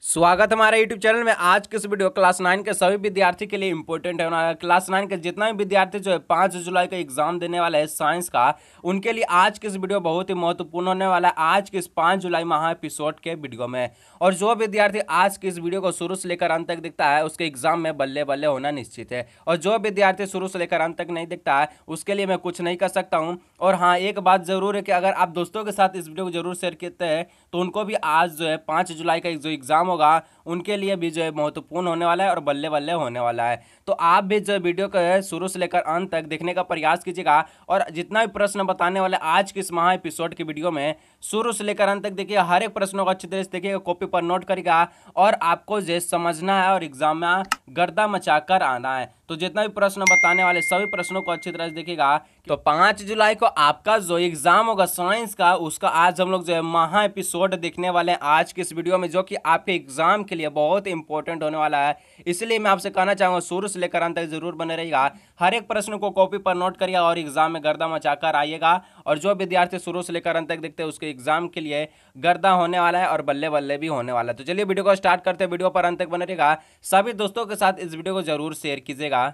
स्वागत हमारे YouTube channel में। आज के इस वीडियो क्लास 9 के सभी विद्यार्थी के लिए इंपॉर्टेंट है। क्लास 9 के जितना भी विद्यार्थी जो है 5 जुलाई का एग्जाम देने वाला है साइंस का, उनके लिए आज के इस वीडियो बहुत ही महत्वपूर्ण होने वाला है आज के इस 5 जुलाई महा एपिसोड के वीडियो में। और जो विद्यार्थी आज के इस वीडियो को शुरू से लेकर अंत तक देखता है उसके एग्जाम में बल्ले बल्ले होना निश्चित है। और जो विद्यार्थी शुरू से लेकर अंत तक नहीं देखता है उसके लिए मैं कुछ नहीं कर सकता हूँ। और हाँ, एक बात जरूर है कि अगर आप दोस्तों के साथ इस वीडियो को जरूर शेयर करते हैं तो उनको भी आज जो है 5 जुलाई का जो एग्जाम होगा उनके लिए भी जो है महत्वपूर्ण होने वाला है और बल्ले बल्ले होने वाला है। तो आप भी जो वीडियो को है शुरू से लेकर अंत तक देखने का प्रयास कीजिएगा। और जितना भी प्रश्न बताने वाले आज के इस महा एपिसोड के वीडियो में शुरू से लेकर अंत तक देखिए, हर एक प्रश्नों को अच्छी तरह से देखिएगा, कॉपी पर नोट करिएगा और आपको जो समझना है और एग्जाम में गर्दा मचाकर आना है। तो जितना भी प्रश्न बताने वाले सभी प्रश्नों को अच्छी तरह से देखिएगा। तो 5 जुलाई को आपका जो एग्जाम होगा साइंस का, उसका आज हम लोग जो है महा एपिसोड देखने वाले हैं आज के इस वीडियो में, जो कि आपके एग्जाम के लिए बहुत इंपॉर्टेंट होने वाला है। इसलिए मैं आपसे कहना चाहूंगा शुरू से लेकर अंत तक जरूर बने रहिएगा, हर एक प्रश्न को कॉपी पर नोट करिएगा और एग्जाम में गर्दा मचाकर आइएगा। और जो विद्यार्थी शुरू से लेकर अंत तक देखते हैं उसके एग्जाम के लिए गर्दा होने वाला है और बल्ले बल्ले भी होने वाला है। तो चलिए वीडियो को स्टार्ट करते हैं। वीडियो पर अंत तक बने रहिएगा, सभी दोस्तों के साथ इस वीडियो को जरूर शेयर कीजिएगा।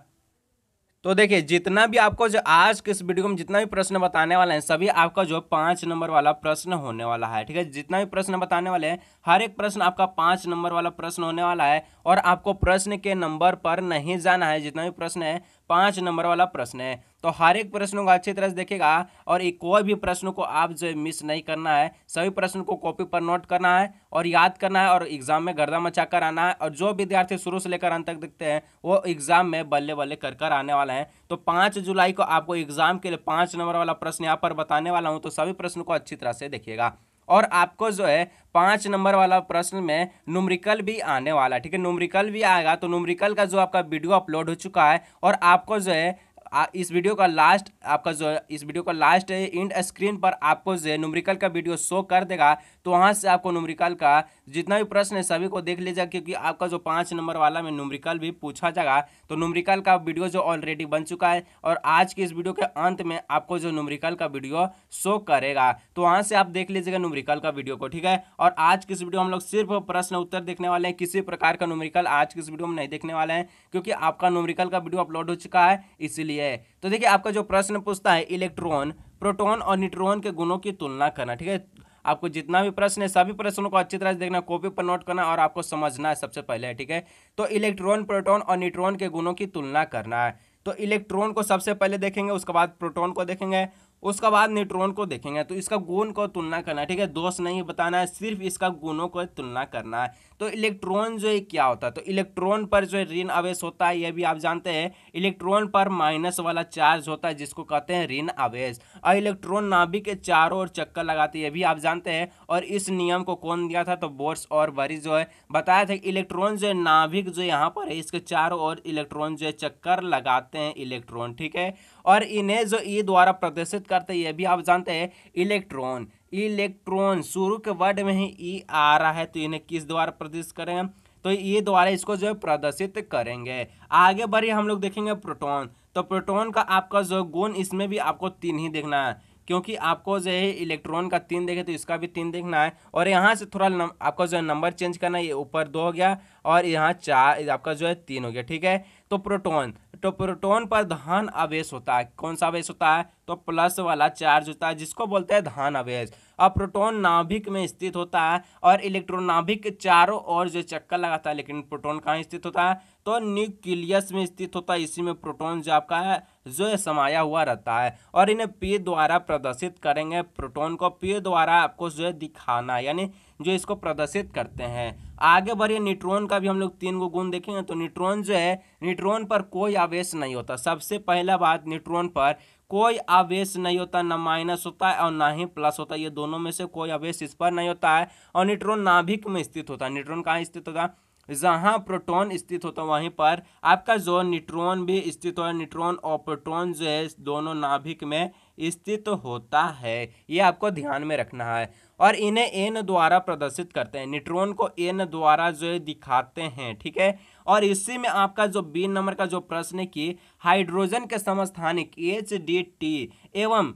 तो देखिए, जितना भी आपको जो आज के इस वीडियो में जितना भी प्रश्न बताने वाले हैं सभी आपका जो 5 नंबर वाला प्रश्न होने वाला है। ठीक है, जितना भी प्रश्न बताने वाले हैं हर एक प्रश्न आपका 5 नंबर वाला प्रश्न होने वाला है। और आपको प्रश्न के नंबर पर नहीं जाना है, जितना भी प्रश्न है 5 नंबर वाला प्रश्न है। तो हर एक प्रश्नों को अच्छी तरह से देखेगा और एक कोई भी प्रश्न को आप जो मिस नहीं करना है, सभी प्रश्न को कॉपी पर नोट करना है और याद करना है और एग्जाम में गर्दा मचा कर आना है। और जो विद्यार्थी शुरू से लेकर अंत तक देखते हैं वो एग्जाम में बल्ले बल्ले कर आने वाला है। तो 5 जुलाई को आपको एग्जाम के लिए 5 नंबर वाला प्रश्न यहाँ पर बताने वाला हूँ, तो सभी प्रश्नों को अच्छी तरह से देखिएगा। और आपको जो है 5 नंबर वाला प्रश्न में न्यूमेरिकल भी आने वाला है। ठीक है, न्यूमेरिकल भी आएगा। तो न्यूमेरिकल का जो आपका वीडियो अपलोड हो चुका है और आपको जो है इस वीडियो का लास्ट आपका जो इस वीडियो का लास्ट इंड स्क्रीन पर आपको जो न्यूमेरिकल का वीडियो शो कर देगा। तो वहां से आपको न्यूमेरिकल का जितना भी प्रश्न है सभी को देख लीजिएगा, क्योंकि आपका जो 5 नंबर वाला में न्यूमेरिकल भी पूछा जाएगा। तो न्यूमेरिकल का वीडियो जो ऑलरेडी बन चुका है और आज के इस वीडियो के अंत में आपको जो न्यूमेरिकल का वीडियो शो करेगा, तो वहां से आप देख लीजिएगा न्यूमेरिकल का वीडियो को। ठीक है, और आज की इस वीडियो हम लोग सिर्फ प्रश्न उत्तर देखने वाले हैं, किसी प्रकार का न्यूमेरिकल आज की इस वीडियो में नहीं देखने वाले हैं, क्योंकि आपका न्यूमेरिकल का वीडियो अपलोड हो चुका है इसलिए। तो देखिए, आपका जो प्रश्न पूछता है इलेक्ट्रॉन, प्रोटॉन और न्यूट्रॉन के गुणों की तुलना करना। ठीक है, आपको जितना भी प्रश्न है सभी प्रश्नों को अच्छी तरह से देखना, कॉपी पर नोट करना और आपको समझना है सबसे पहले। ठीक है, तो इलेक्ट्रॉन, प्रोटॉन और न्यूट्रॉन के गुणों की तुलना करना है। तो इलेक्ट्रॉन को सबसे पहले देखेंगे, उसके बाद प्रोटॉन को देखेंगे, उसके बाद न्यूट्रॉन को देखेंगे। तो इसका गुण को तुलना करना है। ठीक है, दोष नहीं बताना है, सिर्फ इसका गुणों को तुलना करना है। तो इलेक्ट्रॉन जो है क्या होता है, तो इलेक्ट्रॉन पर जो ऋण आवेश होता है यह भी आप जानते हैं। इलेक्ट्रॉन पर माइनस वाला चार्ज होता है जिसको कहते हैं ऋण आवेश। और इलेक्ट्रॉन नाभिक के चारों ओर चक्कर लगाते हैं, यह भी आप जानते हैं। और इस नियम को कौन दिया था, तो बोर्स और बरी जो है बताया था। इलेक्ट्रॉन जो है नाभिक जो यहाँ पर है इसके चारों ओर इलेक्ट्रॉन जो है चक्कर लगाते हैं इलेक्ट्रॉन। ठीक है, और इन्हें जो ई द्वारा प्रदर्शित करते हैं यह भी आप जानते हैं। इलेक्ट्रॉन, इलेक्ट्रॉन शुरू के वर्ड में ही ई आ रहा है, तो इन्हें किस द्वारा प्रदर्शित करेंगे, तो ये द्वारा इसको जो है प्रदर्शित करेंगे। आगे बढ़िए हम लोग देखेंगे प्रोटॉन। तो प्रोटॉन का आपका जो गुण, इसमें भी आपको 3 ही देखना है, क्योंकि आपको जो है इलेक्ट्रॉन का 3 देखे तो इसका भी 3 देखना है। और यहाँ से थोड़ा आपको जो है नंबर चेंज करना है, ये ऊपर 2 हो गया और यहाँ 4 आपका जो है 3 हो गया। ठीक है, तो प्रोटॉन, तो प्रोटॉन पर धन आवेश होता है। कौन सा आवेश होता है, तो प्लस वाला चार्ज होता है जिसको बोलते हैं धन आवेश। अब प्रोटॉन नाभिक में स्थित होता है और इलेक्ट्रॉन नाभिक के चारों ओर जो चक्कर लगाता है। लेकिन प्रोटॉन कहाँ स्थित होता है, तो न्यूक्लियस में स्थित होता है। इसी में प्रोटॉन जो आपका है जो है समाया हुआ रहता है। और इन्हें पी द्वारा प्रदर्शित करेंगे। प्रोटॉन को पी द्वारा आपको जो है दिखाना, यानी जो इसको प्रदर्शित करते हैं। आगे बढ़िए, न्यूट्रॉन का भी हम लोग 3 गुण देखेंगे। तो न्यूट्रॉन जो है, न्यूट्रॉन पर कोई आवेश नहीं होता। सबसे पहला बात, न्यूट्रॉन पर कोई आवेश नहीं होता, ना माइनस होता है और ना ही प्लस होता है। ये दोनों में से कोई आवेश इस पर नहीं होता है। और न्यूट्रॉन नाभिक में स्थित होता है। न्यूट्रॉन कहाँ स्थित होता है, जहां प्रोटॉन स्थित होता है वहीं पर आपका जो न्यूट्रॉन भी स्थित हो। न्यूट्रॉन और प्रोटॉन जो है दोनों नाभिक में स्थित होता है, ये आपको ध्यान में रखना है। और इन्हें एन द्वारा प्रदर्शित करते हैं, न्यूट्रॉन को एन द्वारा जो है दिखाते हैं। ठीक है, और इसी में आपका जो बी नंबर का जो प्रश्न है कि हाइड्रोजन के समस्थानिक HDT एवं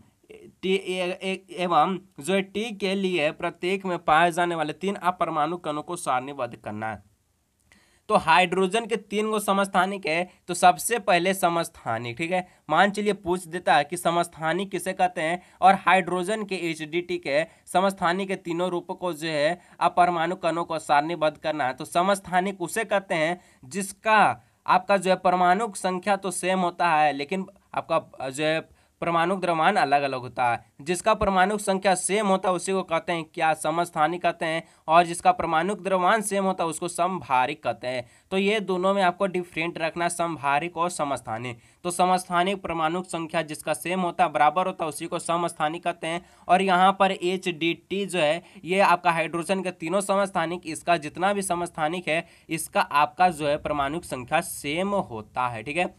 एवं जो टी के लिए प्रत्येक में पाए जाने वाले 3 अपरमाणु कणों को सारणीबद्ध करना है। तो हाइड्रोजन के 3 गो समस्थानिक है, तो सबसे पहले समस्थानिक, ठीक है, मान चलिए पूछ देता है कि समस्थानिक किसे कहते हैं, और हाइड्रोजन के HDT के समस्थानिक के तीनों रूपों को जो है अपरमाणु कणों को सारणीबद्ध करना है। तो समस्थानिक उसे कहते हैं जिसका आपका जो है परमाणु संख्या तो सेम होता है, लेकिन आपका जो है परमाणु द्रव्यमान अलग अलग होता है। जिसका परमाणु संख्या सेम होता है उसी को कहते हैं क्या, समस्थानिक कहते हैं, और जिसका परमाणु द्रव्यमान सेम होता है उसको समभारिक कहते हैं। तो ये दोनों में आपको डिफरेंट रखना, समभारिक और समस्थानिक। तो समस्थानिक परमाणु संख्या जिसका सेम होता है, बराबर होता है, उसी को समस्थानिक कहते हैं। और यहाँ पर HDT जो है ये आपका हाइड्रोजन के तीनों समस्थानिक, इसका जितना भी समस्थानिक है इसका आपका जो है परमाणु संख्या सेम होता है, ठीक है।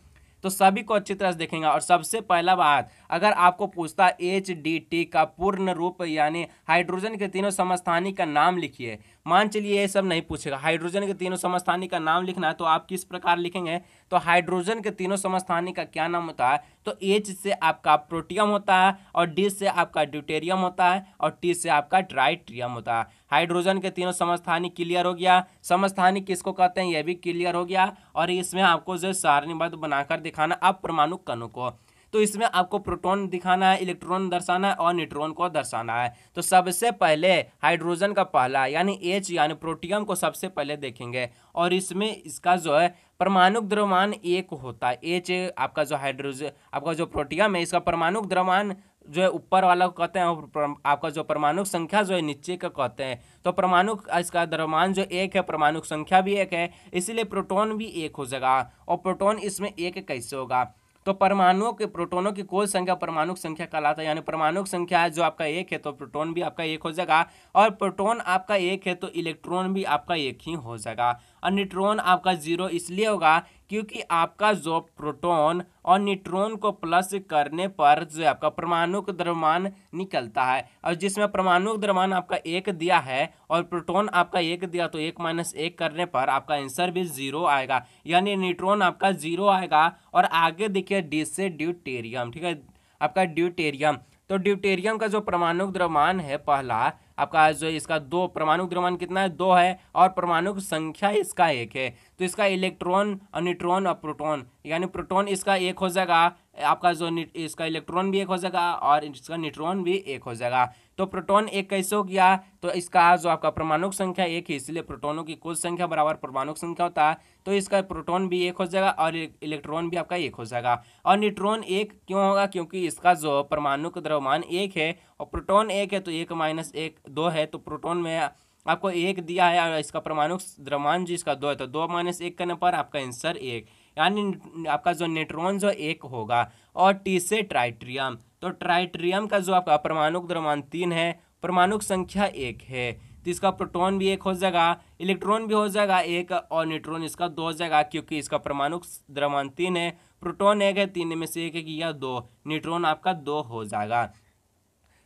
तो सभी को अच्छी तरह से देखेंगे। और सबसे पहला बात, अगर आपको पूछता HDT का पूर्ण रूप यानी हाइड्रोजन के तीनों समस्थानिक का नाम लिखिए, मान चलिए ये सब नहीं पूछेगा, हाइड्रोजन के तीनों समस्थानिक का नाम लिखना है, तो आप किस प्रकार लिखेंगे, तो हाइड्रोजन के तीनों समस्थानिक का क्या नाम होता है, तो H से आपका प्रोटियम होता है, और D से आपका ड्यूटेरियम होता है, और T से आपका ट्राइट्रियम होता है। हाइड्रोजन के तीनों समस्थानिक क्लियर हो गया। समस्थानिक किसको कहते हैं ये भी क्लियर हो गया। और इसमें आपको जो सारणीबद्ध बनाकर दिखाना अपरमाणु कणों को, तो इसमें आपको प्रोटॉन दिखाना है, इलेक्ट्रॉन दर्शाना है, और न्यूट्रॉन को दर्शाना है। तो सबसे पहले हाइड्रोजन का पहला यानी H यानी प्रोटियम को सबसे पहले देखेंगे, और इसमें इसका जो है परमाणु द्रव्यमान 1 होता है। H आपका जो हाइड्रोजन आपका जो प्रोटियम है इसका परमाणु द्रव्यमान जो है ऊपर वाला को कहते हैं, और आपका जो परमाणु संख्या जो है नीचे का कहते हैं। तो परमाणु इसका द्रव्यमान जो 1 है, परमाणु संख्या भी 1 है, इसीलिए प्रोटॉन भी 1 हो जाएगा। और प्रोटॉन इसमें 1 कैसे होगा, तो परमाणुओं के प्रोटोनों की कुल संख्या परमाणु संख्या कहलाता है, यानी परमाणु संख्या जो आपका 1 है तो प्रोटॉन भी आपका 1 हो जाएगा, और प्रोटॉन आपका 1 है तो इलेक्ट्रॉन भी आपका 1 ही हो जाएगा। और न्यूट्रॉन आपका 0 इसलिए होगा क्योंकि आपका जो प्रोटॉन और न्यूट्रॉन को प्लस करने पर जो आपका परमाणु द्रव्यमान निकलता है, और जिसमें परमाणु द्रव्यमान आपका 1 दिया है और प्रोटॉन आपका 1 दिया, तो 1 - 1 करने पर आपका आंसर भी 0 आएगा, यानी न्यूट्रॉन आपका 0 आएगा। और आगे देखिए D से ड्यूटेरियम, ठीक है, आपका ड्यूटेरियम, तो ड्यूटेरियम का जो परमाणु द्रव्यमान है पहला आपका जो इसका 2 परमाणु द्रव्यमान कितना है, 2 है, और परमाणु संख्या इसका 1 है। तो इसका इलेक्ट्रॉन और न्यूट्रॉन और प्रोटॉन, यानी प्रोटॉन इसका 1 हो जाएगा, आपका जो इसका इलेक्ट्रॉन भी 1 हो जाएगा, और इसका न्यूट्रॉन भी 1 हो जाएगा। तो प्रोटॉन 1 कैसे हो गया, तो इसका जो आपका परमाणु संख्या 1 है, इसलिए प्रोटोनों की कुल संख्या बराबर परमाणु संख्या होता है, तो इसका प्रोटॉन भी 1 हो जाएगा, और इलेक्ट्रॉन भी आपका 1 हो जाएगा। और न्यूट्रॉन 1 क्यों होगा, क्योंकि इसका जो परमाणु का द्रव्यमान 1 है और प्रोटॉन 1 है, तो 1 - 1 2 है, तो प्रोटॉन में आपको 1 दिया है, और इसका परमाणु द्रव्यमान जी इसका 2 है, तो 2 - 1 करने पर आपका आंसर 1, यानी आपका जो न्यूट्रॉन जो 1 होगा। और T से ट्राइट्रियम, तो ट्राइट्रियम का जो आपका परमाणु द्रव्यमान 3 है, परमाणु संख्या 1 है, तो इसका प्रोटॉन भी 1 हो जाएगा, इलेक्ट्रॉन भी हो जाएगा 1, और न्यूट्रॉन इसका 2 हो जाएगा, क्योंकि इसका परमाणु द्रव्यमान 3 है, प्रोटॉन 1 है, 3 में से 1 या 2, न्यूट्रॉन आपका 2 हो जाएगा।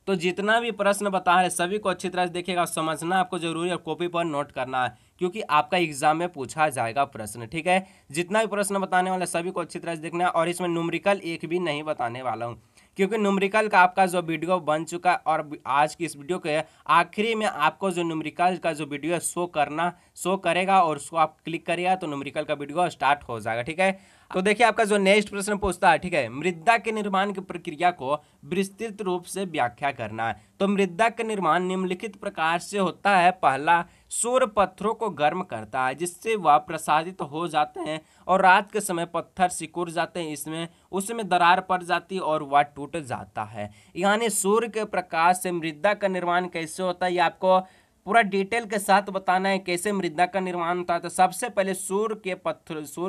तो जितना भी प्रश्न बता रहे सभी को अच्छी तरह से देखिएगा, समझना आपको जरूरी है, कॉपी पर नोट करना है, क्योंकि आपका एग्जाम में पूछा जाएगा प्रश्न, ठीक है। जितना भी प्रश्न बताने वाला सभी को अच्छी तरह से देखना है, और इसमें न्यूमेरिकल एक भी नहीं बताने वाला हूँ, क्योंकि न्यूमेरिकल का आपका जो वीडियो बन चुका है, और आज की इस वीडियो के आखिरी में आपको जो न्यूमेरिकल का जो वीडियो है शो करेगा, और उसको आप क्लिक करिएगा तो न्यूमेरिकल का वीडियो स्टार्ट हो जाएगा, ठीक है। तो देखिए आपका जो नेक्स्ट प्रश्न पूछता है, ठीक है, मृदा के निर्माण की प्रक्रिया को विस्तृत रूप से व्याख्या करना है। तो मृदा का निर्माण निम्नलिखित प्रकार से होता है। पहला, सूर्य पत्थरों को गर्म करता है जिससे वह प्रसारित हो जाते हैं, और रात के समय पत्थर सिकुड़ जाते हैं, उसमें दरार पड़ जाती है और वह टूट जाता है। यानी सूर्य के प्रकाश से मृदा का निर्माण कैसे होता है, ये आपको पूरा डिटेल के साथ बताना है कैसे मृदा का निर्माण होता है। तो सबसे पहले सूर्य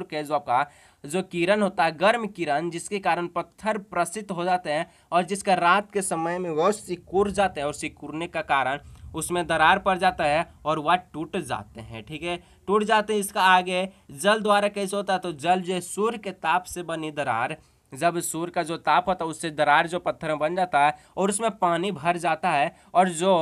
के जो आपका जो किरण होता है, गर्म किरण, जिसके कारण पत्थर प्रसिद्ध हो जाते हैं, और जिसका रात के समय में वह सिकुड़ जाते हैं, और सिकुड़ने का कारण उसमें दरार पड़ जाता है और वह टूट जाते हैं, ठीक है, टूट जाते हैं। इसका आगे जल द्वारा कैसे होता है, तो जल जो सूर्य के ताप से बनी दरार, जब सूर्य का जो ताप होता है उससे दरार जो पत्थर में बन जाता है, और उसमें पानी भर जाता है, और जो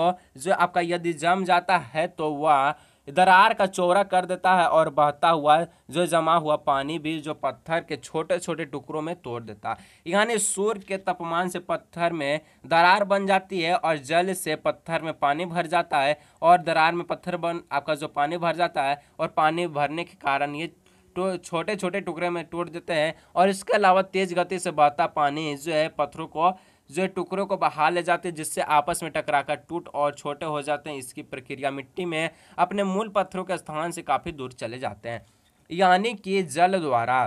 आपका यदि जम जाता है तो वह दरार का चौड़ा कर देता है और बहता हुआ जो जमा हुआ पानी भी जो पत्थर के छोटे छोटे टुकड़ों में तोड़ देता है। यानी सूर्य के तापमान से पत्थर में दरार बन जाती है और जल से पत्थर में पानी भर जाता है और दरार में पत्थर बन आपका जो पानी भर जाता है और पानी भरने के कारण ये तो छोटे छोटे टुकड़े में तोड़ देते हैं। और इसके अलावा तेज गति से बहता पानी जो है पत्थरों को जो टुकड़ों को बहा ले जाते हैं, जिससे आपस में टकराकर टूट और छोटे हो जाते हैं। इसकी प्रक्रिया मिट्टी में अपने मूल पत्थरों के स्थान से काफ़ी दूर चले जाते हैं। यानी कि जल द्वारा,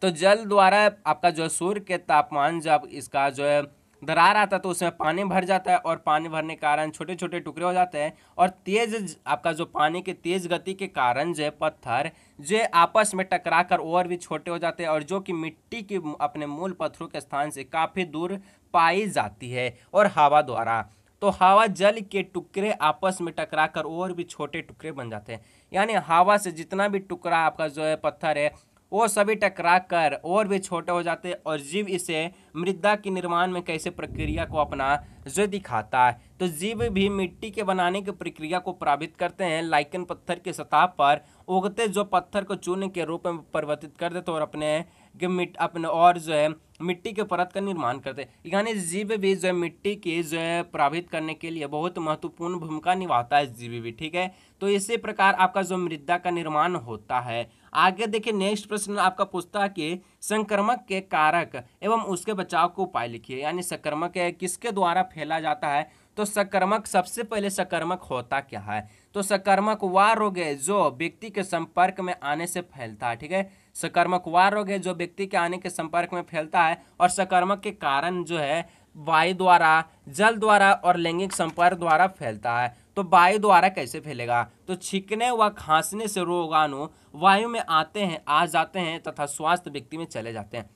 तो जल द्वारा आपका जो सूर्य के तापमान जब इसका जो है दरार आता है तो उसमें पानी भर जाता है और पानी भरने के कारण छोटे छोटे टुकड़े हो जाते हैं और तेज आपका जो पानी के तेज गति के कारण जो पत्थर जो आपस में टकराकर और भी छोटे हो जाते हैं और जो कि मिट्टी के अपने मूल पत्थरों के स्थान से काफ़ी दूर पाई जाती है। और हवा द्वारा, तो हवा जल के टुकड़े आपस में टकराकर और भी छोटे टुकड़े बन जाते हैं। यानी हवा से जितना भी टुकड़ा आपका जो है पत्थर है वो सभी टकरा कर और भी छोटे हो जाते हैं। और जीव इसे मृदा के निर्माण में कैसे प्रक्रिया को अपना जो दिखाता है, तो जीव भी मिट्टी के बनाने की प्रक्रिया को प्रभावित करते हैं। लाइकन पत्थर की सतह पर उगते जो पत्थर को चूने के रूप में परिवर्तित कर देते और अपने और जो है मिट्टी के परत का निर्माण करते हैं। यानी जीव भी जो है मिट्टी की जो है प्रभावित करने के लिए बहुत महत्वपूर्ण भूमिका निभाता है जीव भी, ठीक है। तो इसी प्रकार आपका जो मृदा का निर्माण होता है। आगे देखिए नेक्स्ट प्रश्न आपका पूछता है कि संक्रमक के कारक एवं उसके बचाव को उपाय लिखिए। यानी संक्रमक किसके द्वारा फैला जाता है, तो संक्रमक सबसे पहले संक्रमक होता क्या है, तो संक्रमक वह रोग है जो व्यक्ति के संपर्क में आने से फैलता है, ठीक है। संक्रमक वह रोग है जो व्यक्ति के आने के संपर्क में फैलता है और संक्रमक के कारण जो है वायु द्वारा, जल द्वारा और लैंगिक संपर्क द्वारा फैलता है। तो वायु द्वारा कैसे फैलेगा, तो छींकने व खांसने से रोगाणु वायु में आ जाते हैं तथा स्वास्थ्य व्यक्ति में चले जाते हैं।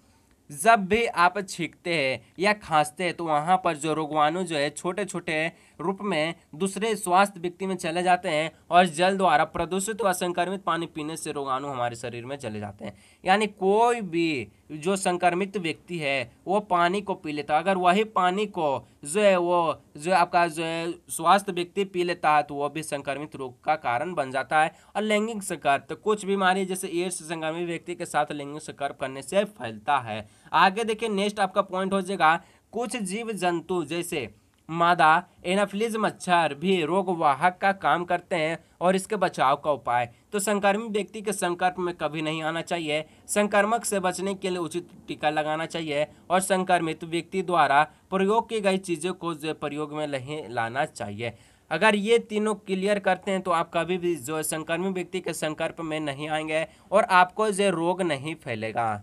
जब भी आप छींकते हैं या खांसते हैं तो वहाँ पर जो रोगाणु जो है छोटे छोटे रूप में दूसरे स्वास्थ्य व्यक्ति में चले जाते हैं और जल द्वारा प्रदूषित व संक्रमित पानी पीने से रोगाणु हमारे शरीर में चले जाते हैं। यानी कोई भी जो संक्रमित व्यक्ति है वो पानी को पी लेता है, अगर वही पानी को जो है वो जो आपका जो है स्वास्थ्य व्यक्ति पी लेता है तो वो भी संक्रमित रोग का कारण बन जाता है। और लैंगिक संपर्क, तो कुछ बीमारी जैसे एड्स संक्रमित व्यक्ति के साथ लैंगिक संपर्क करने से फैलता है। आगे देखिए नेक्स्ट आपका पॉइंट हो जाएगा, कुछ जीव जंतु जैसे मादा एनाफिलीज मच्छर भी रोग वाहक का काम करते हैं और इसके बचाव का उपाय, तो संक्रमित व्यक्ति के संपर्क में कभी नहीं आना चाहिए, संक्रमक से बचने के लिए उचित टीका लगाना चाहिए और संक्रमित व्यक्ति द्वारा प्रयोग की गई चीज़ों को जो प्रयोग में नहीं लाना चाहिए। अगर ये तीनों क्लियर करते हैं तो आप कभी भी जो संक्रमित व्यक्ति के संपर्क में नहीं आएंगे और आपको जो रोग नहीं फैलेगा।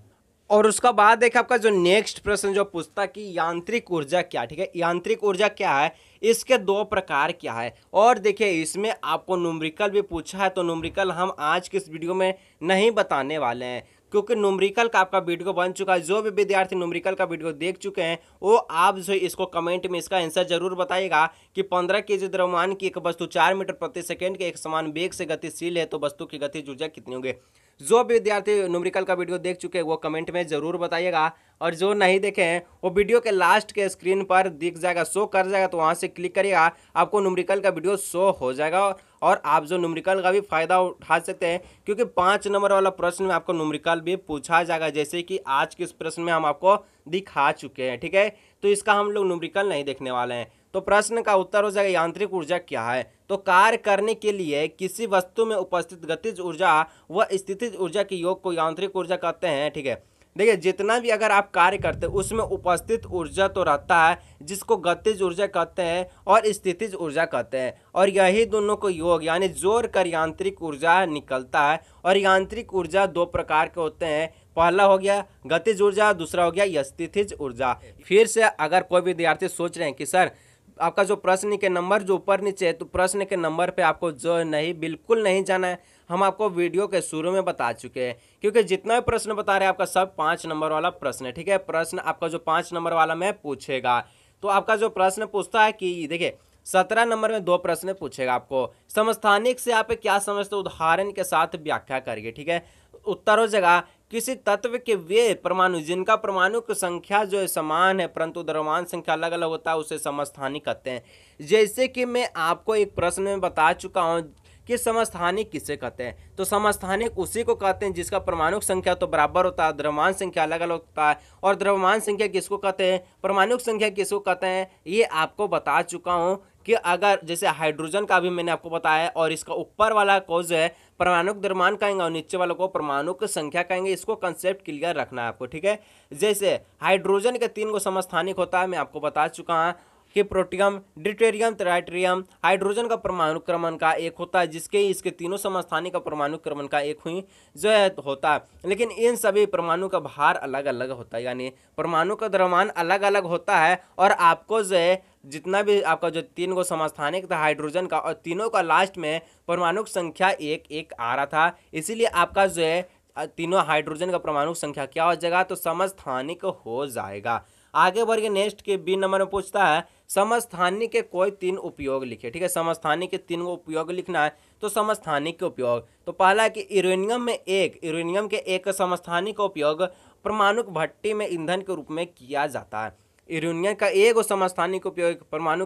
और उसका बाद देखिए आपका जो नेक्स्ट प्रश्न जो पूछता कि यांत्रिक ऊर्जा क्या, ठीक है, यांत्रिक ऊर्जा क्या है, इसके दो प्रकार क्या है। और देखिए इसमें आपको न्यूमेरिकल भी पूछा है, तो न्यूमेरिकल हम आज के इस वीडियो में नहीं बताने वाले हैं क्योंकि न्यूमेरिकल का आपका वीडियो बन चुका है। जो भी विद्यार्थी न्यूमेरिकल का वीडियो देख चुके हैं वो आप जो इसको कमेंट में इसका आंसर जरूर बताइएगा कि 15 केजी द्रव्यमान की एक वस्तु 4 मीटर प्रति सेकंड के एक समान वेग से गतिशील है तो वस्तु की गतिज ऊर्जा कितनी होगी। जो भी विद्यार्थी न्यूमेरिकल का वीडियो देख चुके हैं वो कमेंट में जरूर बताइएगा और जो नहीं देखे हैं वो वीडियो के लास्ट के स्क्रीन पर दिख जाएगा, शो कर जाएगा, तो वहाँ से क्लिक करिएगा, आपको न्यूमेरिकल का वीडियो शो हो जाएगा और आप जो न्यूमेरिकल का भी फायदा उठा सकते हैं क्योंकि 5 नंबर वाला प्रश्न में आपको न्यूमेरिकल भी पूछा जाएगा, जैसे कि आज के इस प्रश्न में हम आपको दिखा चुके हैं, ठीक है। तो इसका हम लोग न्यूमेरिकल नहीं देखने वाले हैं। तो प्रश्न का उत्तर हो जाएगा यांत्रिक ऊर्जा क्या है, तो कार्य करने के लिए किसी वस्तु में उपस्थित गतिज ऊर्जा व स्थितिज ऊर्जा के योग को यांत्रिक ऊर्जा कहते हैं, ठीक है। देखिए जितना भी अगर आप कार्य करते हैं उसमें उपस्थित ऊर्जा तो रहता है जिसको गतिज ऊर्जा कहते हैं और स्थितिज ऊर्जा कहते हैं और यही दोनों को योग यानी जोड़ कर यांत्रिक ऊर्जा निकलता है। और यांत्रिक ऊर्जा दो प्रकार के होते हैं, पहला हो गया गतिज ऊर्जा, दूसरा हो गया स्थितिज ऊर्जा। फिर से अगर कोई विद्यार्थी सोच रहे हैं कि सर आपका जो प्रश्न के नंबर जो ऊपर नीचे है तो प्रश्न के नंबर पे आपको जो नहीं बिल्कुल नहीं जाना है, हम आपको वीडियो के शुरू में बता चुके हैं क्योंकि जितना भी प्रश्न बता रहे हैं आपका सब 5 नंबर वाला प्रश्न है, ठीक है। प्रश्न आपका जो 5 नंबर वाला में पूछेगा तो आपका जो प्रश्न पूछता है कि देखिए 17 नंबर में 2 प्रश्न पूछेगा आपको, समस्थानिक से आप क्या समझते हो उदाहरण के साथ व्याख्या करिए, ठीक है। उत्तर हो जाएगा किसी तत्व के वे परमाणु जिनका परमाणु की संख्या जो है समान है परंतु द्रव्यमान संख्या अलग अलग होता है उसे समस्थानिक कहते हैं। जैसे कि मैं आपको एक प्रश्न में बता चुका हूँ कि समस्थानिक किसे कहते हैं। तो समस्थानिक उसी को कहते हैं जिसका परमाणु संख्या तो बराबर होता है, द्रव्यमान संख्या अलग अलग होता है। और द्रव्यमान संख्या किसको कहते हैं, परमाणु संख्या किसको कहते हैं, ये आपको बता चुका हूँ कि अगर जैसे हाइड्रोजन का भी मैंने आपको बताया, और इसका ऊपर वाला को जो है परमाणु द्रव्यमान कहेंगे और नीचे वाले को परमाणु की संख्या कहेंगे। इसको कंसेप्ट क्लियर रखना है आपको, ठीक है। जैसे हाइड्रोजन के 3 गो समस्थानिक होता है, मैं आपको बता चुका हूँ कि प्रोटियम, ड्यूटेरियम, ट्राइटेरियम। हाइड्रोजन का परमाणु क्रमांक 1 होता है, जिसके इसके तीनों समस्थानिक का परमाणु क्रमांक 1 हुई जो है होता है। लेकिन इन सभी परमाणु का भार अलग अलग होता है, यानी परमाणु का द्रव्यमान अलग अलग होता है। और आपको जो है जितना भी आपका जो 3 गो समस्थानिक था हाइड्रोजन का, और तीनों का लास्ट में परमाणु संख्या 1 आ रहा था, इसीलिए आपका जो है तीनों हाइड्रोजन का परमाणु संख्या क्या हो जाएगा, तो समस्थानिक हो जाएगा। आगे बढ़ के नेक्स्ट के बी नंबर में पूछता है समस्थानिक के कोई 3 उपयोग लिखे, ठीक है। समस्थानिक के 3 उपयोग लिखना है। तो समस्थानिक के उपयोग, तो पहला है कि यूरेनियम के एक समस्थानिक का उपयोग परमाणु भट्टी में ईंधन के रूप में किया जाता है। यूरेनियम का एक समस्थानिक उपयोग परमाणु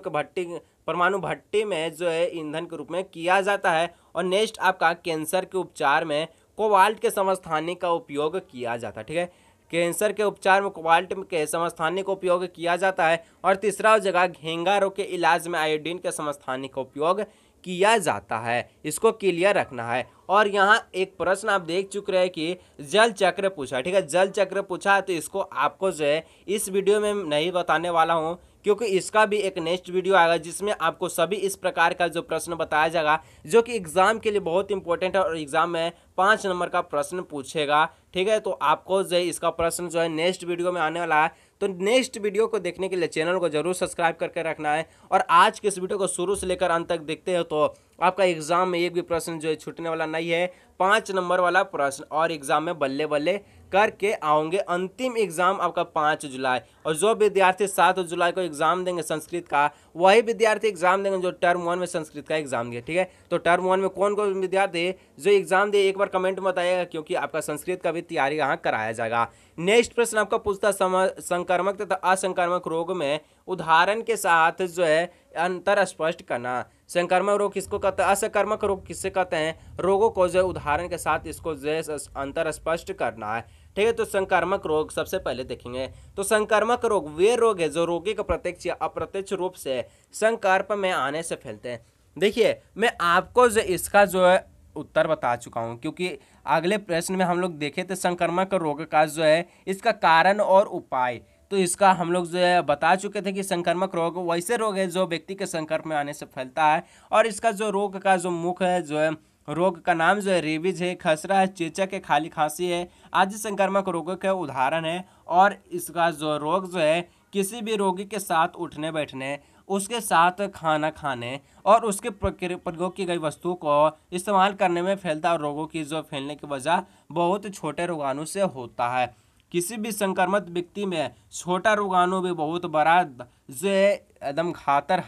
भट्टी में जो है ईंधन के रूप में किया जाता है। और नेक्स्ट आपका कैंसर के उपचार में कोबाल्ट के समस्थानिक का उपयोग किया जाता है, ठीक है। कैंसर के उपचार में कोबाल्ट के समस्थानिक का उपयोग किया जाता है। और तीसरा जगह घेंगा रोग के इलाज में आयोडीन के समस्थानिक का उपयोग किया जाता है। इसको क्लियर रखना है। और यहाँ एक प्रश्न आप देख चुके हैं कि जल चक्र पूछा, ठीक है। जल चक्र पूछा है, तो इसको आपको जो है इस वीडियो में नहीं बताने वाला हूँ, क्योंकि इसका भी एक नेक्स्ट वीडियो आएगा जिसमें आपको सभी इस प्रकार का जो प्रश्न बताया जाएगा, जो कि एग्जाम के लिए बहुत इंपॉर्टेंट है और एग्जाम में 5 नंबर का प्रश्न पूछेगा, ठीक है। तो आपको जो है इसका प्रश्न जो है नेक्स्ट वीडियो में आने वाला है। तो नेक्स्ट वीडियो को देखने के लिए चैनल को जरूर सब्सक्राइब करके रखना है। और आज के इस वीडियो को शुरू से लेकर अंत तक देखते हो तो आपका एग्जाम में एक भी प्रश्न जो है छूटने वाला नहीं है। 5 नंबर वाला प्रश्न और एग्जाम में बल्ले बल्ले करके आओगे। अंतिम एग्जाम आपका 5 जुलाई, और जो विद्यार्थी 7 जुलाई को एग्जाम देंगे संस्कृत का, वही विद्यार्थी एग्जाम देंगे जो टर्म 1 में संस्कृत का एग्जाम दिए, ठीक है। तो टर्म 1 में कौन कौन विद्यार्थी जो एग्जाम दिए एक बार कमेंट में बताइएगा, क्योंकि आपका संस्कृत का भी तैयारी यहाँ कराया जाएगा। नेक्स्ट प्रश्न आपका पूछता संक्रामक तथा असंक्रामक रोग में उदाहरण के साथ जो है अंतर स्पष्ट करना। संक्रामक रोग किसको कहते हैं, असंक्रामक रोग किससे कहते हैं, रोगों को जो उदाहरण के साथ इसको जो है अंतर स्पष्ट करना है, ठीक है। तो संक्रामक रोग सबसे पहले देखेंगे। तो संक्रामक रोग वे रोग है जो रोगी को प्रत्यक्ष या अप्रत्यक्ष रूप से संपर्क में आने से फैलते हैं। देखिए मैं आपको जो इसका जो है उत्तर बता चुका हूं, क्योंकि अगले प्रश्न में हम लोग देखे थे संक्रामक रोग का जो है इसका कारण और उपाय, तो इसका हम लोग जो है बता चुके थे कि संक्रामक रोग वैसे रोग है जो व्यक्ति के संपर्क में आने से फैलता है। और इसका जो रोग का जो मुख्य है जो है रोग का नाम जो है रेबीज है, खसरा है, चेचक है, खाली खांसी है, आदि संक्रामक रोगों के उदाहरण है। और इसका जो रोग जो है किसी भी रोगी के साथ उठने बैठने, उसके साथ खाना खाने और उसके प्रयोग की गई वस्तु को इस्तेमाल करने में फैलता है। रोगों की जो फैलने की वजह बहुत छोटे रोगाणु से होता है। किसी भी संक्रमित व्यक्ति में छोटा रोगाणु भी बहुत बड़ा जो है एकदम घातक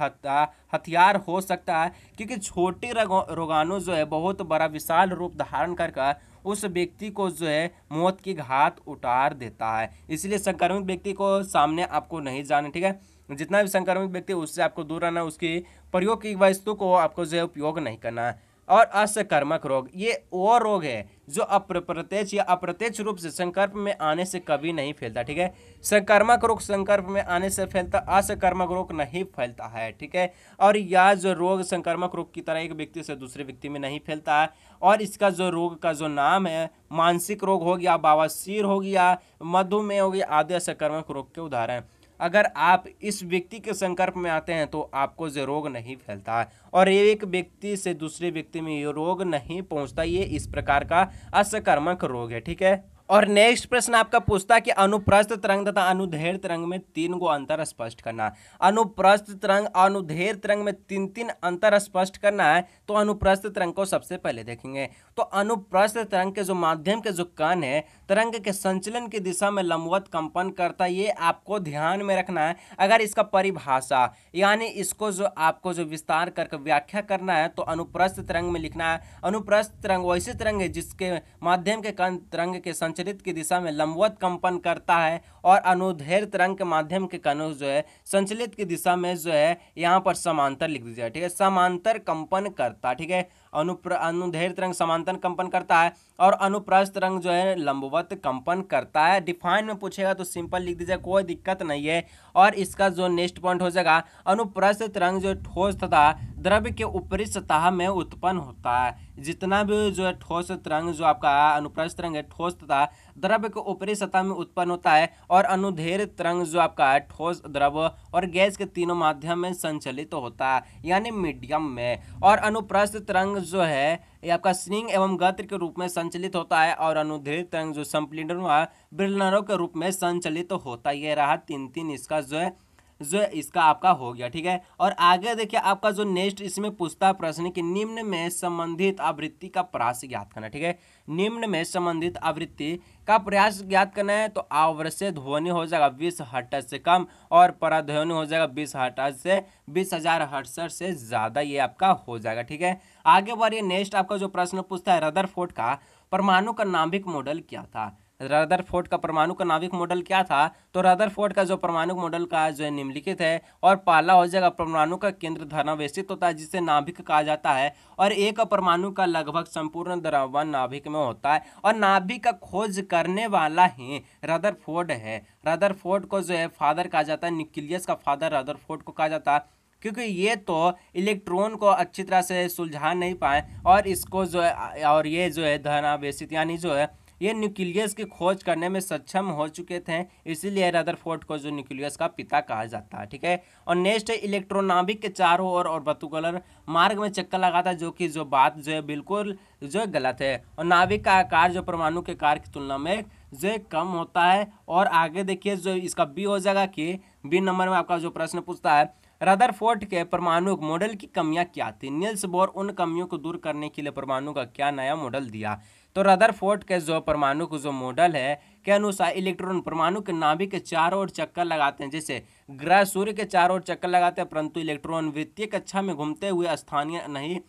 हथियार हो सकता है, क्योंकि छोटी रोगाणु जो है बहुत बड़ा विशाल रूप धारण कर उस व्यक्ति को जो है मौत की घात उतार देता है। इसलिए संक्रमित व्यक्ति को सामने आपको नहीं जाना, ठीक है। जितना भी संक्रमित व्यक्ति उससे आपको दूर रहना, उसकी प्रयोग की वस्तु को आपको जो है उपयोग नहीं करना है। और असंक्रामक रोग ये वो रोग है जो अप्रत्यक्ष या अप्रत्यक्ष रूप से संपर्क में आने से कभी नहीं फैलता, ठीक है। संक्रामक रोग संपर्क में आने से फैलता, असंक्रामक रोग नहीं फैलता है, ठीक है। और यह जो रोग संक्रामक रोग की तरह एक व्यक्ति से दूसरे व्यक्ति में नहीं फैलता है। और इसका जो रोग का जो नाम है मानसिक रोग हो गया, बवासीर हो गया, मधुमेह हो गया, आदि संक्रामक रोग के उदाहरण। अगर आप इस व्यक्ति के संपर्क में आते हैं तो आपको जो रोग नहीं फैलता है और एक व्यक्ति से दूसरे व्यक्ति में ये रोग नहीं पहुंचता। ये इस प्रकार का असंक्रामक रोग है, ठीक है। और नेक्स्ट प्रश्न आपका पूछता है कि अनुप्रस्थ तरंग तथा अनुदैर्घ्य तरंग में 3 गो अंतर स्पष्ट करना। अनुप्रस्थ तरंग अनुदैर्घ्य तरंग में 3 अंतर स्पष्ट करना है। तो अनुप्रस्थ तरंग को सबसे पहले देखेंगे। तो अनुप्रस्थ तरंग के जो माध्यम के जो कण है तरंग के संचलन की दिशा में लंबवत कंपन करता है, ये आपको ध्यान में रखना है। अगर इसका परिभाषा यानी इसको जो आपको जो विस्तार करके व्याख्या करना है तो अनुप्रस्थ तरंग में लिखना है। अनुप्रस्थ तरंग वैसे तरंग है जिसके माध्यम के कण तरंग के संचलित की दिशा में लंबवत कंपन करता है। और अनुदैर्घ्य तरंग के माध्यम के कणों जो है संचलित की दिशा में जो है यहाँ पर समांतर लिख दीजिए, ठीक है, समांतर कंपन करता, ठीक है। अनुदैर्घ्य तरंग समांतर कंपन करता है और अनुप्रस्थ तरंग जो है लंबवत कंपन करता है। डिफाइन में पूछेगा तो सिंपल लिख दीजिए, कोई दिक्कत नहीं है। और इसका जो नेक्स्ट पॉइंट हो जाएगा, अनुप्रस्थ तरंग जो ठोस तथा द्रव्य के ऊपरी सतह में उत्पन्न होता है। जितना भी जो है ठोस तरंग जो आपका अनुप्रस्थ तरंग है ठोस तथा द्रव्य के ऊपरी सतह में उत्पन्न होता है, और अनुदैर्घ्य तरंग जो आपका ठोस, द्रव और गैस के तीनों माध्यम में संचलित होता है, यानी मीडियम में। और अनुप्रस्थ तरंग जो है ये आपका स्निग्ध एवं गति के रूप में संचलित होता है, और अनुदैर्घ्य तरंग जो संपीड़नों व विलयनों के रूप में संचलित होता है। ये रहा तीन इसका जो इसका आपका हो गया, ठीक है। और आगे देखिए आपका जो नेक्स्ट इसमें पूछता प्रश्न कि निम्न में संबंधित आवृत्ति का प्रयास ज्ञात करना, ठीक है। निम्न में संबंधित आवृत्ति का प्रयास ज्ञात करना है, तो आवृत्ति ध्वनि हो जाएगा 20 हर्ट्ज से कम, और पराध्वनि हो जाएगा 20 हर्ट्ज से 20,000 हर्ट्ज से ज्यादा, ये आपका हो जाएगा, ठीक है। आगे बढ़िए, नेक्स्ट आपका जो प्रश्न पूछता है रदरफोर्ड का परमाणु का नाभिक मॉडल क्या था। रदरफोर्ड का परमाणु का नाभिक मॉडल क्या था, तो रदरफोर्ड का जो परमाणु मॉडल का जो है निम्नलिखित है। और पहला हो जाएगा, परमाणु का केंद्र धनावेशित होता है जिसे नाभिक कहा जाता है, और एक परमाणु का लगभग संपूर्ण द्रव्यमान नाभिक में होता है, और नाभिक का खोज करने वाला ही रदरफोर्ड है। रदरफोर्ड को जो है फादर कहा जाता है, न्यूक्लियस का फादर रदरफोर्ड को कहा जाता है, क्योंकि ये तो इलेक्ट्रॉन को अच्छी तरह से सुलझा नहीं पाए, और इसको जो है, और ये जो है धनावेशित यानी जो है ये न्यूक्लियस की खोज करने में सक्षम हो चुके थे, इसीलिए रदरफोर्ड को जो न्यूक्लियस का पिता कहा जाता है, ठीक है। और नेक्स्ट है, इलेक्ट्रॉन नाभिक के चारों ओर और वर्तुकुलर मार्ग में चक्कर लगाता है, जो कि जो बात जो है बिल्कुल जो है गलत है। और नाभिक का आकार जो परमाणु के आकार की तुलना में जो है कम होता है। और आगे देखिए जो इसका बी हो जाएगा कि बी नंबर में आपका जो प्रश्न पूछता है, रदरफोर्ड के परमाणु मॉडल की कमियां क्या थी। नील्स बोर उन कमियों को दूर करने के लिए परमाणु का क्या नया मॉडल दिया। तो रदरफोर्ड के जो परमाणु का जो मॉडल है के अनुसार इलेक्ट्रॉन परमाणु के नाभिक के चारों ओर चक्कर लगाते हैं, जैसे ग्रह सूर्य के चारों ओर चक्कर लगाते हैं, परंतु इलेक्ट्रॉन वृत्तीय कक्षा में घूमते हुए स्थानीय नहीं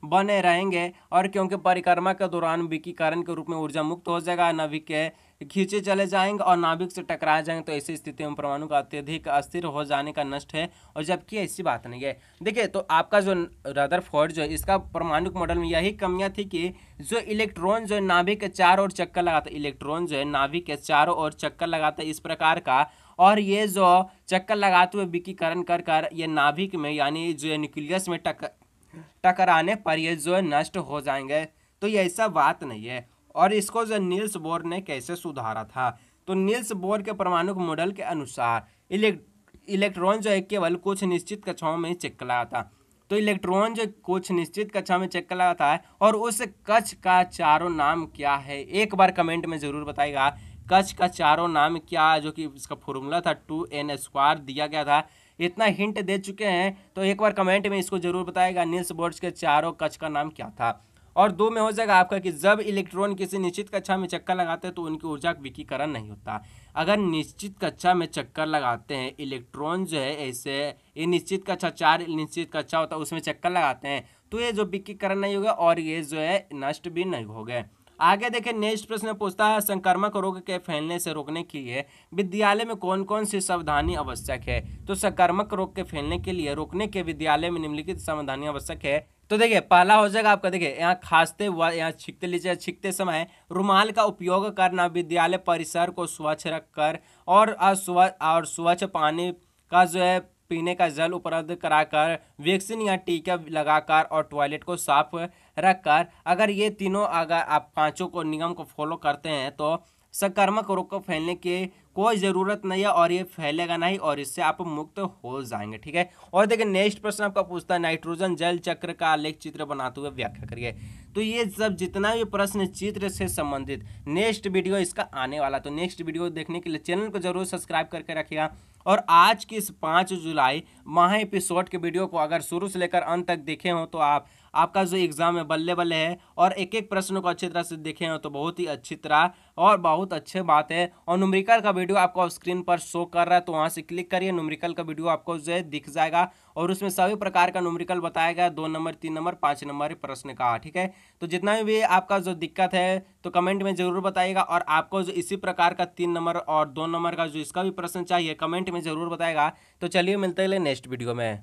बने रहेंगे, और क्योंकि परिक्रमा के दौरान विकिरण के रूप में ऊर्जा मुक्त हो जाएगा, नाभिक के खींचे चले जाएंगे और नाभिक से टकरा जाएंगे, तो ऐसी स्थिति में परमाणु का अत्यधिक अस्थिर हो जाने का नष्ट है। और जबकि ऐसी बात नहीं है। देखिए तो आपका जो रदरफोर्ड जो है इसका परमाणु मॉडल में यही कमियां थी कि जो इलेक्ट्रॉन जो है नाभिक के चारों ओर चक्कर लगाता है, इलेक्ट्रॉन जो है नाभिक के चारों ओर चक्कर लगाता है इस प्रकार का, और ये जो चक्कर लगाते हुए विकिरण कर कर ये नाभिक में यानी जो न्यूक्लियस में टकराने पर ये जो है नष्ट हो जाएंगे। तो ये ऐसा बात नहीं है। और इसको जो नील्स बोर ने कैसे सुधारा था, तो नील्स बोर के परमाणु मॉडल के अनुसार इलेक्ट्रॉन जो है केवल कुछ निश्चित कक्षाओं में चक्कर लगाता, तो इलेक्ट्रॉन जो कुछ निश्चित कक्षा में चक्कर लगाता है, और उस कक्ष का चारों नाम क्या है, एक बार कमेंट में जरूर बताइएगा कक्ष का चारों नाम क्या, जो कि इसका फॉर्मूला था 2n² दिया गया था। इतना हिंट दे चुके हैं, तो एक बार कमेंट में इसको जरूर बताएगा नील्स बोर के चारों कक्ष का नाम क्या था। और 2 में हो जाएगा आपका कि जब इलेक्ट्रॉन किसी निश्चित कक्षा में चक्कर लगाते हैं तो उनकी ऊर्जा का विकिरण नहीं होता। अगर निश्चित कक्षा में चक्कर लगाते हैं इलेक्ट्रॉन जो है ऐसे ये निश्चित कक्षा 4 निश्चित कक्षा होता है उसमें चक्कर लगाते हैं, तो ये जो विकिरण नहीं होगा और ये जो है नष्ट भी नहीं हो गए। आगे देखें नेक्स्ट प्रश्न पूछता है, संक्रामक रोग के फैलने से रोकने के लिए विद्यालय में कौन कौन सी सावधानी आवश्यक है। तो संक्रामक रोग के फैलने के लिए रोकने के विद्यालय में निम्नलिखित सावधानी आवश्यक है। तो देखिए पहला हो जाएगा आपका, देखिए यहाँ खांसते हुआ यहाँ छींकते लीजिए, छींकते समय रुमाल का उपयोग करना, विद्यालय परिसर को स्वच्छ रखकर और स्वच्छ पानी का जो है पीने का जल उपलब्ध कराकर, वैक्सीन या टीका लगाकर और टॉयलेट को साफ रखकर, अगर ये तीनों अगर आप पांचों को नियम को फॉलो करते हैं तो संक्रामक रोग को फैलने की कोई ज़रूरत नहीं है और ये फैलेगा नहीं और इससे आप मुक्त हो जाएंगे, ठीक है। और देखिए नेक्स्ट प्रश्न आपका पूछता है, नाइट्रोजन जल चक्र का आलेख चित्र बनाते हुए व्याख्या करिए। तो ये सब जितना भी प्रश्न चित्र से संबंधित नेक्स्ट वीडियो इसका आने वाला, तो नेक्स्ट वीडियो देखने के लिए चैनल को जरूर सब्सक्राइब करके रखिएगा। और आज की इस 5 जुलाई माह एपिसोड के वीडियो को अगर शुरू से लेकर अंत तक देखे हो तो आपका जो एग्जाम है बल्ले बल्ले है, और एक एक प्रश्न को अच्छी तरह से देखे हो तो बहुत ही अच्छी तरह और बहुत अच्छे बात है। और न्यूमेरिकल का वीडियो आपको स्क्रीन पर शो कर रहा है, तो वहां से क्लिक करिए, न्यूमेरिकल का वीडियो आपको जो है दिख जाएगा और उसमें सभी प्रकार का न्यूमेरिकल बताया गया, 2 नंबर 3 नंबर 5 नंबर प्रश्न का, ठीक है। तो जितना भी आपका जो दिक्कत है तो कमेंट में जरूर बताइएगा, और आपको जो इसी प्रकार का 3 नंबर और 2 नंबर का जो इसका भी प्रश्न चाहिए कमेंट में जरूर बताएगा। तो चलिए मिलते हैं नेक्स्ट वीडियो में।